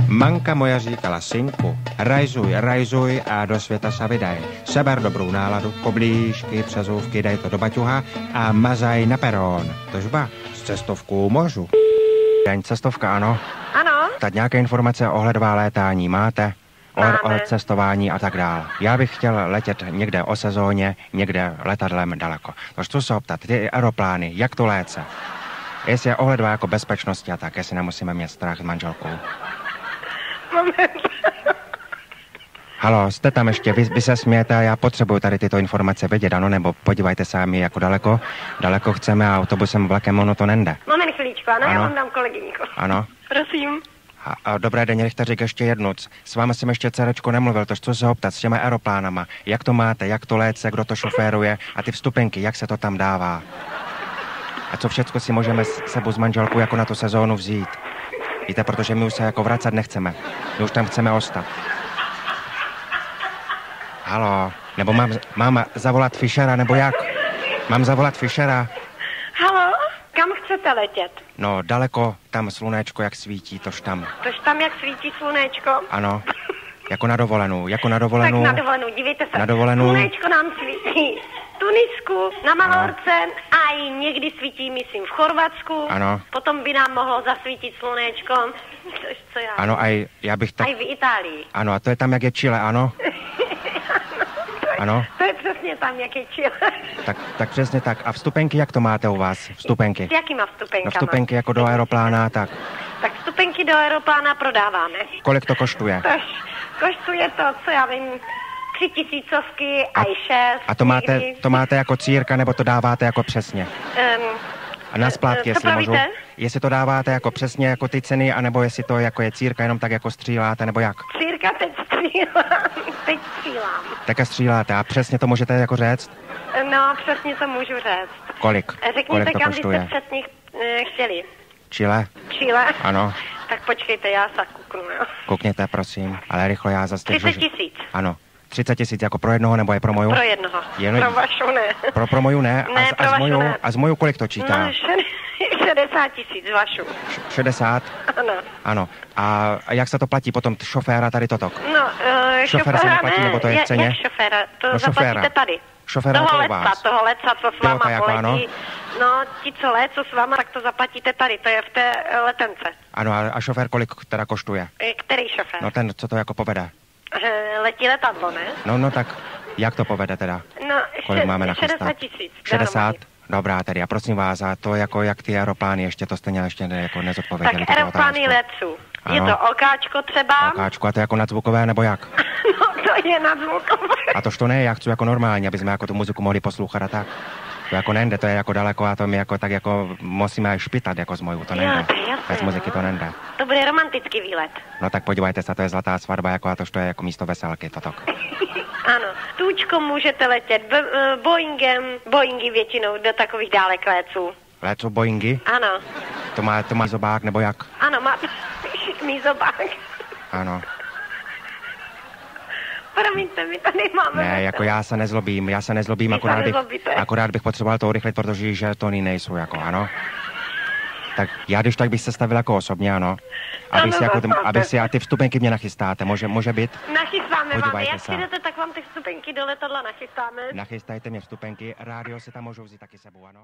Manka moja říkala, synku, rajzuj a do světa se vydaj. Seber dobrou náladu, koblížky, přezůvky, dej to do baťuha a mazaj na perón. Tožba, z cestovkou můžu. Den cestovka, ano? Ano. Tak nějaké informace o hledová létání máte? O cestování a tak dále. Já bych chtěl letět někde o sezóně, někde letadlem daleko. To chci se optat, ty aeroplány, jak to léce? Jestli je ohledová jako bezpečnosti a tak, jestli nemusíme mít strach s manželkou. Moment. Halo, jste tam ještě, vy se smějete a já potřebuju tady tyto informace vědět, ano, nebo podívejte se mi jako daleko chceme a autobusem, vlakem, ono to nende. Moment, chvíličku, ano, já vám dám kolegyníku. Ano. Prosím. A dobré den, rychte řík ještě jednu. S vámi jsem ještě dcerečko nemluvil, to chci se optat s těma aeroplánama. Jak to máte, jak to léce, kdo to šoféruje a ty vstupenky, jak se to tam dává? A co všecko si můžeme s sebou s manželkou jako na tu sezónu vzít? Víte, protože my už se jako vracet nechceme. My už tam chceme ostat. Halo, nebo mám zavolat Fischera, nebo jak? Mám zavolat Fischera? Halo, kam chcete letět? No, daleko, tam slunečko, jak svítí, tož tam. Tož tam, jak svítí slunečko? Ano, jako na dovolenou. Tak na dovolenou, dívejte se. Na dovolenou. Slunečko nám svítí v Tunisku, na Malorce a i někdy svítí, myslím, v Chorvatsku. Ano. Potom by nám mohlo zasvítit slunečko. Co já? Ano, a já bych tak... A i v Itálii. Ano, a to je tam, jak je Chile, ano? Ano? To je přesně tam, jak je Chile. Tak přesně tak. A vstupenky, jak to máte u vás? Vstupenky? S jakýma vstupenkama? No vstupenky jako do aeroplána, tak. Tak vstupenky do aeroplána prodáváme. Kolik to koštuje? Koštuje to, co já vím, 3000 a i 6. A to máte jako círka, nebo to dáváte jako přesně? A na splátky, jestli můžu. Jestli to dáváte jako přesně jako ty ceny, anebo jestli to jako je círka, jenom tak jako stříláte, nebo jak? Círka teď střílám. Tak stříláte a přesně to můžete jako říct? No, přesně to můžu říct. Kolik? Řekněte, to kam koštuje? byste přesně chtěli. Chile? Chile? Ano. Tak počkejte, já se kouknu, jo. Koukněte, prosím, ale rychle já zase... 30 000. Ano. 30 000 jako pro jednoho, nebo je pro moju? Pro jednoho. Pro vašu ne. Pro moju ne? Ne, pro vašu ne. A z moju kolik to čítá? No, 60 000 vašu. 60? Ano. Ano. A jak se to platí potom šoféra tady toto? No, šoféra se neplatí, nebo to je v ceně? Jak šoféra? To no, zaplatíte tady. Šoféra toho leca, co s váma jako poletí. Ano? No, ti, co lécou s váma, tak to zaplatíte tady. To je v té letence. Ano, a šofér kolik teda koštuje? Který šofér? No ten, co to jako povede. Letí letadlo, ne? No tak, jak to povede teda? No, kolik máme nachystat? 60 000. 60? Dobrá, tedy a prosím vás, a to jako jak ty aeroplány, ještě to stejně ještě jako nezodpověděli. Tak aeroplány letu. Je to okáčko třeba. Okáčko, a to jako nadzvukové, nebo jak? No, to je nadzvukové. A tož to ne, já chci jako normálně, aby jsme jako tu muziku mohli poslouchat a tak. To jako nende, to je jako daleko a to my jako tak jako musíme až špitat jako z moju, to nende. Bez muziky to nende. To bude romantický výlet. No tak podívejte se, to je zlatá svatba, jako a to je jako místo veselky, totok. Ano, Tůčkom můžete letět, Boeingy většinou do takových dálek léců. Lécou Boeingy? Ano. To má zobák, nebo jak? Ano, má šikmý zobák. Ano. Promiňte, my to nemáme. Ne, jako já se nezlobím, akorát bych potřeboval to urychlit, protože žetony nejsou, jako ano. Tak já když tak bych se stavil jako osobně, ano. Abych si a ty vstupenky mě nachystáte, může být? Nachystáme vám, jak přijdete, tak vám ty vstupenky do letadla nachystáme. Nachystajte mě vstupenky, rádio si tam můžu vzít taky sebou, ano.